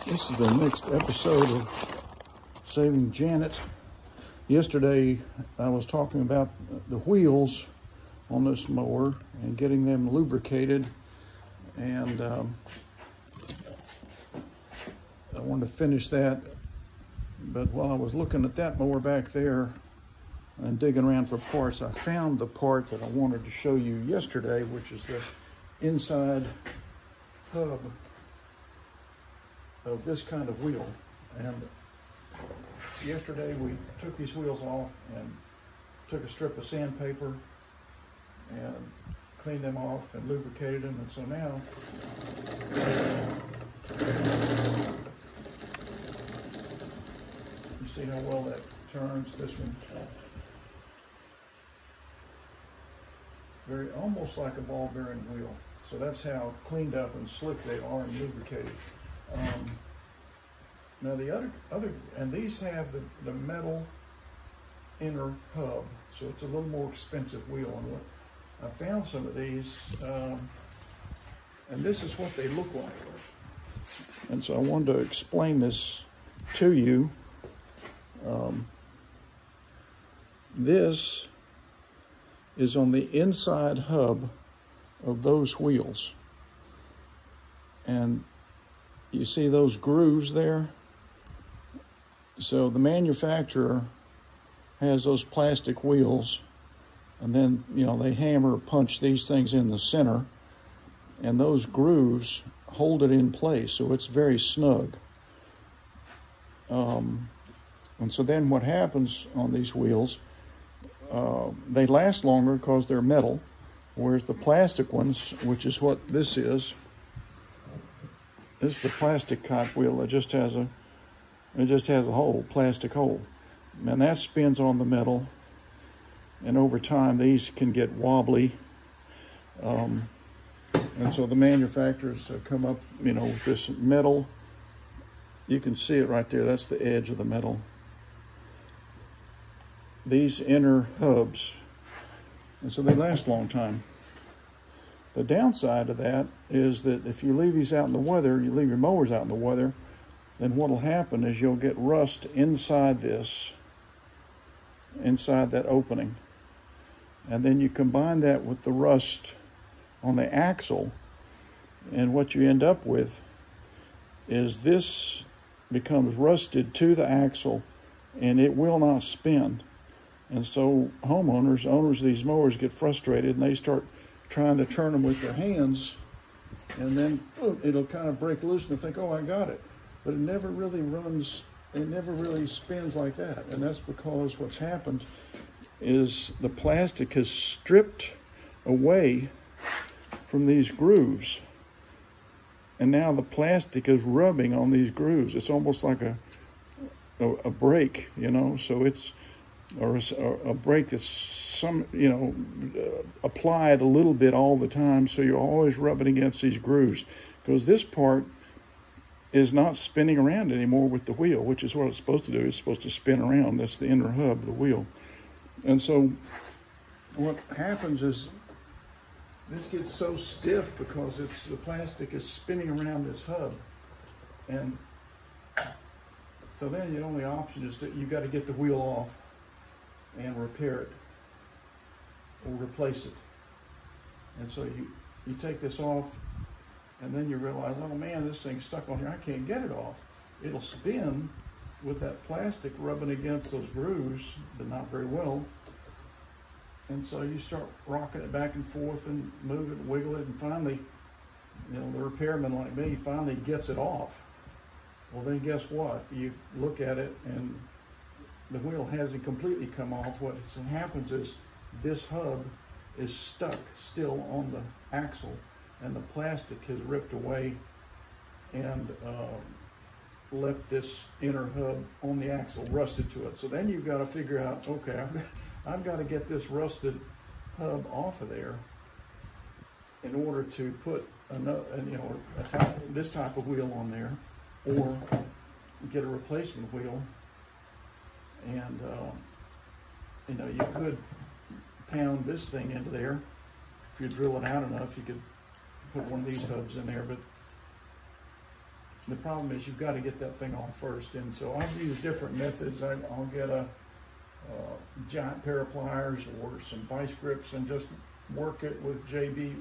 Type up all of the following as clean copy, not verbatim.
This is the next episode of Saving Janet. Yesterday, I was talking about the wheels on this mower and getting them lubricated, and I wanted to finish that. But while I was looking at that mower back there and digging around for parts, I found the part that I wanted to show you yesterday, which is the inside hub of this kind of wheel. And yesterday we took these wheels off and took a strip of sandpaper and cleaned them off and lubricated them. And so now you see how well that turns. This one very almost like a ball bearing wheel. So that's how cleaned up and slick they are and lubricated. Now the other, and these have the metal inner hub, so it's a little more expensive wheel. And what I found some of these, and this is what they look like. And so I wanted to explain this to you. This is on the inside hub of those wheels. And you see those grooves there? So the manufacturer has those plastic wheels, and then, you know, they hammer or punch these things in the center, and those grooves hold it in place, so it's very snug. And so then what happens on these wheels, they last longer because they're metal, whereas the plastic ones, which is what this is the plastic type wheel. It just has a hole, plastic hole, and that spins on the metal, and over time these can get wobbly, and so the manufacturers come up, you know, with this metal. You can see it right there. That's the edge of the metal. These inner hubs, and so they last a long time. The downside of that is that if you leave these out in the weather, you leave your mowers out in the weather, then what'll happen is you'll get rust inside that opening. And then you combine that with the rust on the axle, and what you end up with is this becomes rusted to the axle, and it will not spin. And so owners of these mowers get frustrated, and they start trying to turn them with their hands, and then it'll kind of break loose and they think, oh, I got it. But it never really runs, it never really spins like that. And that's because what's happened is the plastic has stripped away from these grooves, and now the plastic is rubbing on these grooves. It's almost like a brake, you know, so it's or a brake that's applied a little bit all the time, so you're always rubbing against these grooves, because this part is not spinning around anymore with the wheel, which is what it's supposed to do. It's supposed to spin around. That's the inner hub of the wheel. And so what happens is this gets so stiff because the plastic is spinning around this hub, and so then the only option is that you got to get the wheel off and repair it or replace it. And so you take this off, and then you realize, oh man, this thing's stuck on here. I can't get it off. It'll spin with that plastic rubbing against those grooves, but not very well. And so you start rocking it back and forth and move it and wiggle it, and finally, you know, the repairman like me finally gets it off. Well, then guess what? You look at it and the wheel hasn't completely come off. What happens is this hub is stuck still on the axle, and the plastic has ripped away and left this inner hub on the axle rusted to it. So then you've got to figure out, okay, I've got to get this rusted hub off of there in order to put another, this type of wheel on there, or get a replacement wheel. And you could pound this thing into there. If you drill it out enough, you could put one of these hubs in there, but the problem is you've got to get that thing off first. And so I've used different methods. I'll get a giant pair of pliers or some vice grips and just work it with JB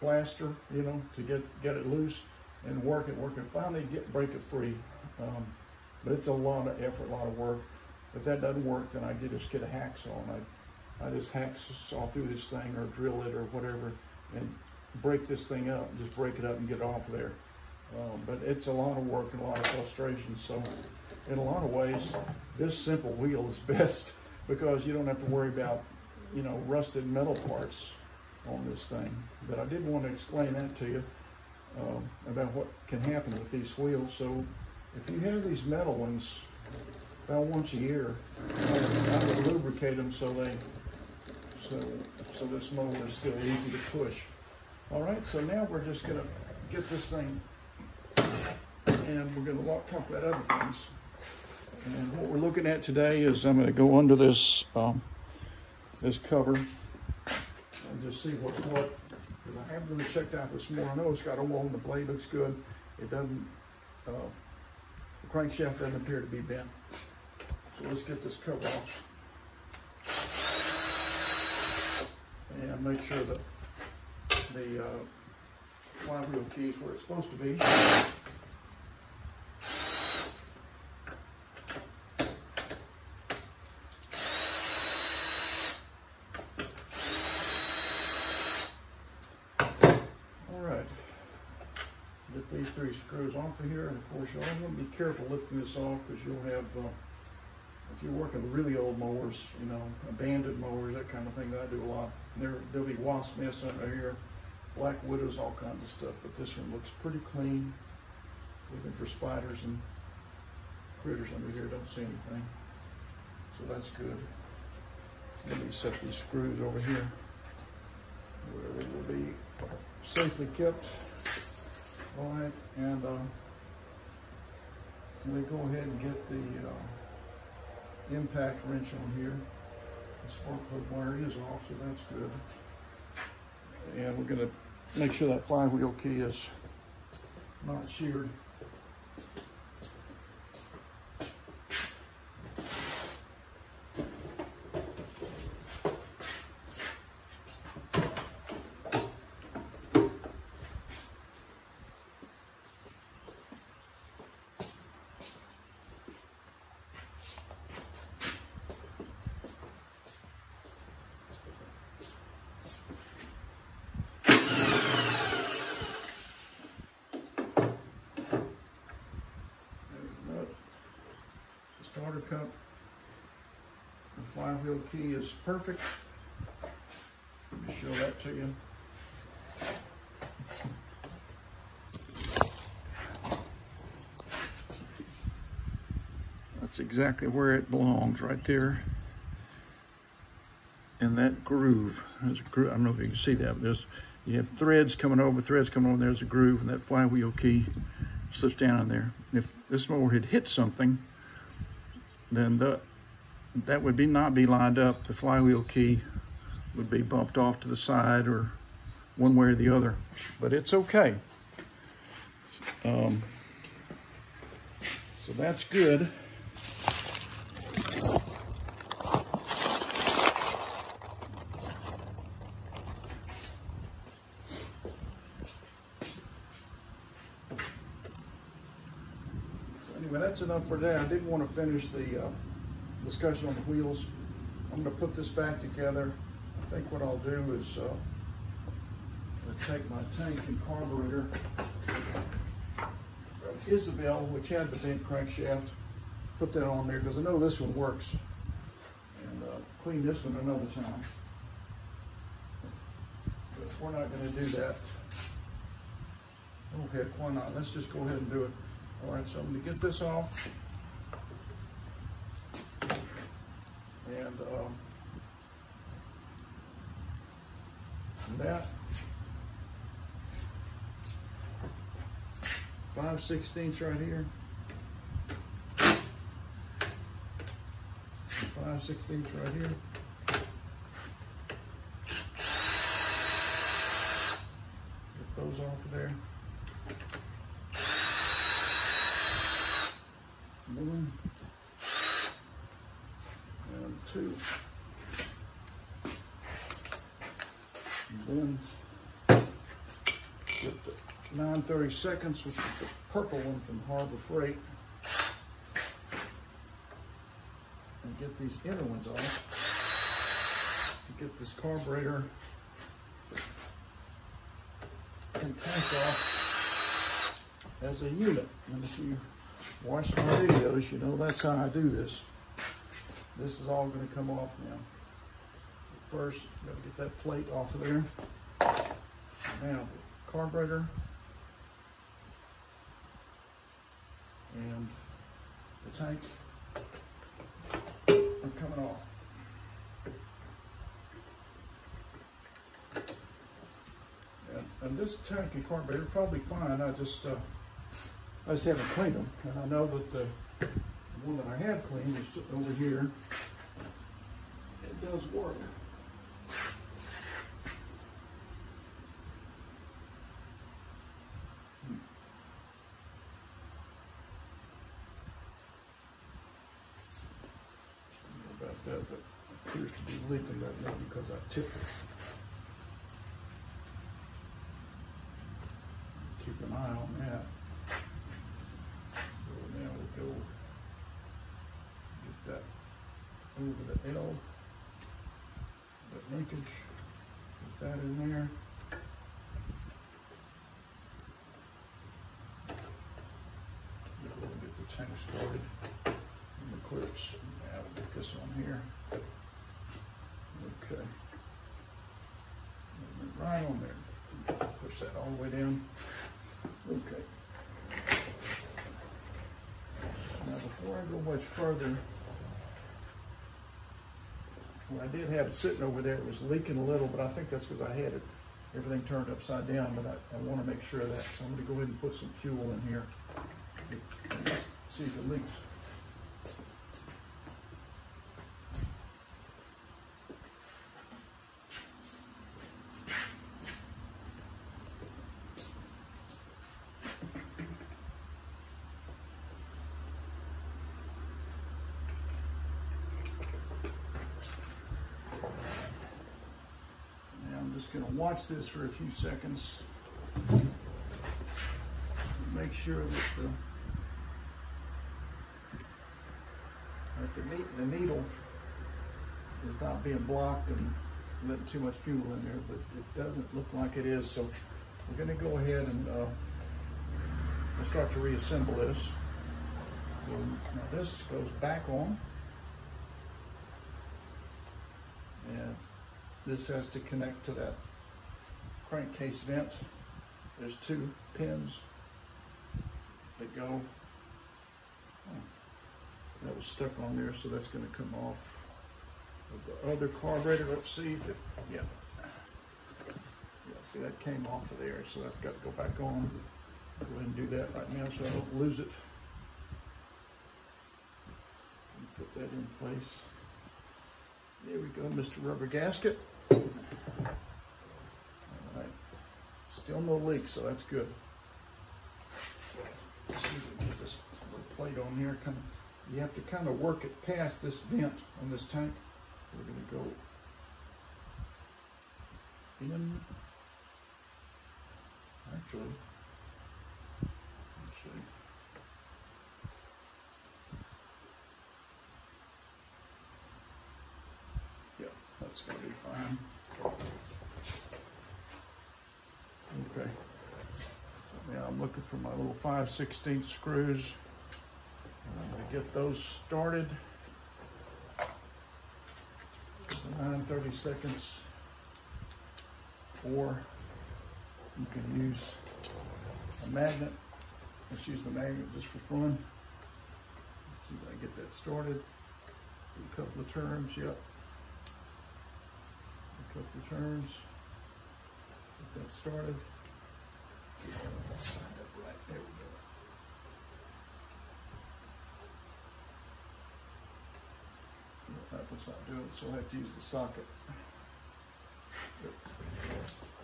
blaster, you know, to get it loose and work it, finally break it free. But it's a lot of effort, a lot of work. If that doesn't work, then I just get a hacksaw and I just hacksaw through this thing or drill it or whatever and break this thing up, just break it up and get it off there. But it's a lot of work and a lot of frustration. So in a lot of ways, this simple wheel is best because you don't have to worry about, you know, rusted metal parts on this thing. But I did want to explain that to you about what can happen with these wheels. So if you have these metal ones, about once a year, I would lubricate them so this mower is still easy to push. All right, so now we're just gonna get this thing and we're gonna talk about other things. And what we're looking at today is I'm gonna go under this this cover and just see what's what. Because I haven't really checked out this more. I know it's got oil and the blade looks good. It doesn't, the crankshaft doesn't appear to be bent. So let's get this cover off. And make sure that the flywheel key is where it's supposed to be. Get these 3 screws off of here, and of course you'll want to be careful lifting this off because you'll have, if you're working really old mowers, you know, abandoned mowers, that kind of thing, that I do a lot. There'll be wasp nests under here, black widows, all kinds of stuff, but this one looks pretty clean. Looking for spiders and critters under here, don't see anything. So that's good. Let me set these screws over here where they will be safely kept. All right, and we go ahead and get the impact wrench on here. The spark plug wire is off, so that's good. And we're going to make sure that flywheel key is not sheared. Starter cup. The flywheel key is perfect. Let me show that to you. That's exactly where it belongs, right there. In that groove. There's a groove. I don't know if you can see that, but you have threads coming over, there's a groove, and that flywheel key slips down in there. If this mower had hit something, then that would not be lined up. The flywheel key would be bumped off to the side or one way or the other, but it's okay. So that's good. Anyway, that's enough for today. I did want to finish the discussion on the wheels. I'm going to put this back together. I think what I'll do is take my tank and carburetor from Isabella, which had the bent crankshaft, put that on there because I know this one works, and clean this one another time. But we're not going to do that. Oh heck, why not? Let's just go ahead and do it. All right, so I'm going to get this off, and that 5/16 right here, 5/16 right here. Get those off of there. One and two. And then get the 9/32, which is the purple one from Harbor Freight, and get these inner ones off to get this carburetor and tank off as a unit. And if you watch my videos, you know that's how I do this. This is all going to come off now. But first, got to get that plate off of there. Now, the carburetor and the tank are coming off. And this tank and carburetor are probably fine. I just haven't cleaned them. And I know that the one that I have cleaned is sitting over here. It does work. About that, that appears to be leaking right now because I tipped it. Keep an eye on that. So now we'll go get that over the L, that linkage, put that in there. We'll get the tank started in the clips. Now we'll get this on here. Okay. Right on there. Push that all the way down. Okay. Now before I go much further, well, I did have it sitting over there. It was leaking a little, but I think that's because I had it, everything turned upside down, but I want to make sure of that. So I'm going to go ahead and put some fuel in here. See if it leaks. Going to watch this for a few seconds. Make sure that the needle is not being blocked and letting too much fuel in there, but it doesn't look like it is. So we're going to go ahead and we'll start to reassemble this. So now this goes back on, and this has to connect to that crankcase vent. There's two pins that go. That was stuck on there, so that's going to come off. With the other carburetor, let's see if it, yeah, see that came off of there, so that's got to go back on. Go ahead and do that right now so I don't lose it. Put that in place. There we go, Mr. Rubber Gasket. All right, still no leaks, so that's good. Let's see if we can get this little plate on here. You have to kind of work it past this vent on this tank. We're going to go in. Actually, let's see. Yeah, that's going to be fine. Okay. So now I'm looking for my little 5/16 screws. I'm going to get those started. 9/32, or you can use a magnet. Let's use the magnet just for fun. Let's see if I can get that started. Do a couple of turns, yep. A couple of turns. Get that started. Right, there we go. That was not doing it, so I have to use the socket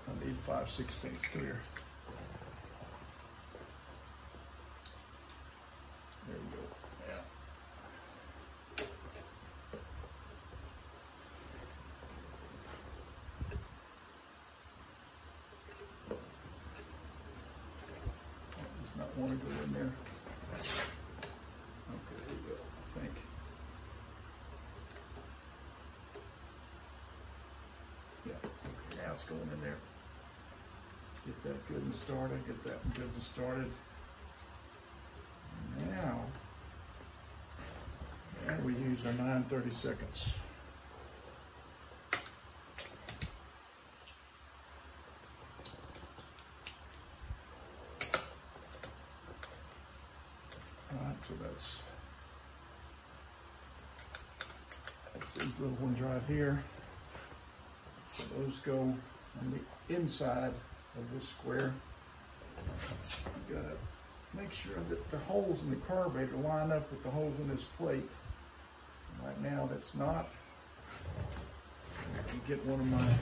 on the need 5/16 clear. There we go. Yeah. Does not want to go in there. Okay, there you go, I think. Yeah, okay, now it's going in there. Get that good and started, get that one good and started. And now, and we use our 9/32. Alright, so that's these little ones right here. So those go on the inside of this square. You gotta make sure that the holes in the carburetor line up with the holes in this plate. Right now that's not. You get one of my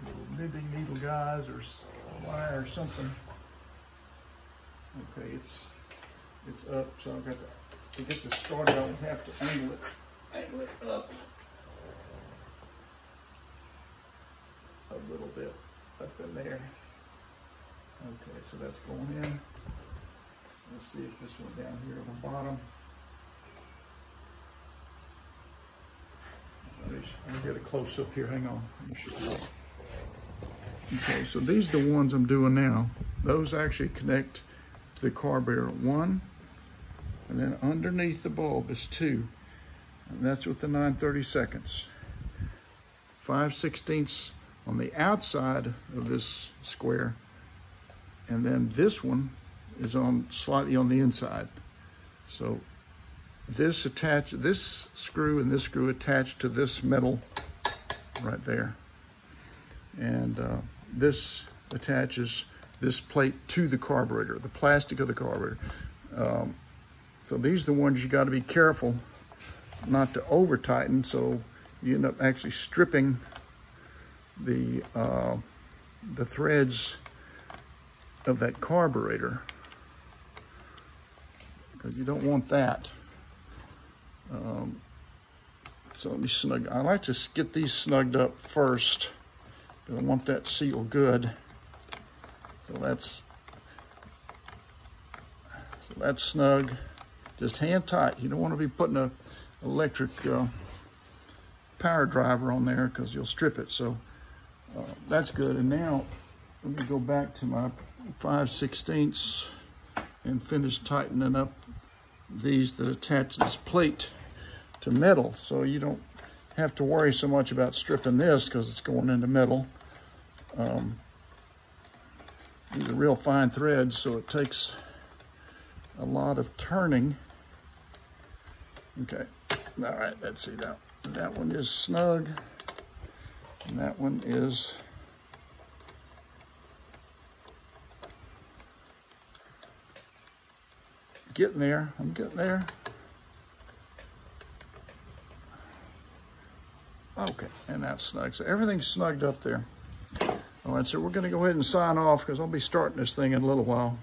little knitting needle guys or wire or something. Okay, it's up, so I've got to get this started. I'll have to angle it up a little bit up in there. Okay, so that's going in. Let's see if this one down here on the bottom. I'll get a close up here. Hang on. Let me show you. Okay, so these are the ones I'm doing now. Those actually connect to the carburetor, 1, and then underneath the bulb is 2, and that's with the 9/32. 5/16 on the outside of this square, and then this one is on slightly on the inside. So this screw and this screw attached to this metal right there, and this attaches this plate to the carburetor, the plastic of the carburetor. So these are the ones you got to be careful not to over tighten, so you end up actually stripping the threads of that carburetor, because you don't want that. So let me snug. I like to get these snugged up first, because I want that seal good. So that's snug. Just hand tight. You don't want to be putting a electric power driver on there, because you'll strip it. So that's good. And now let me go back to my 5/16 and finish tightening up these that attach this plate to metal, so you don't have to worry so much about stripping this because it's going into metal. These are real fine threads, so it takes a lot of turning. Okay, all right, let's see, that one is snug, and that one is getting there. I'm getting there. Okay, and that's snug. So everything's snugged up there. All right, so we're gonna go ahead and sign off, because I'll be starting this thing in a little while.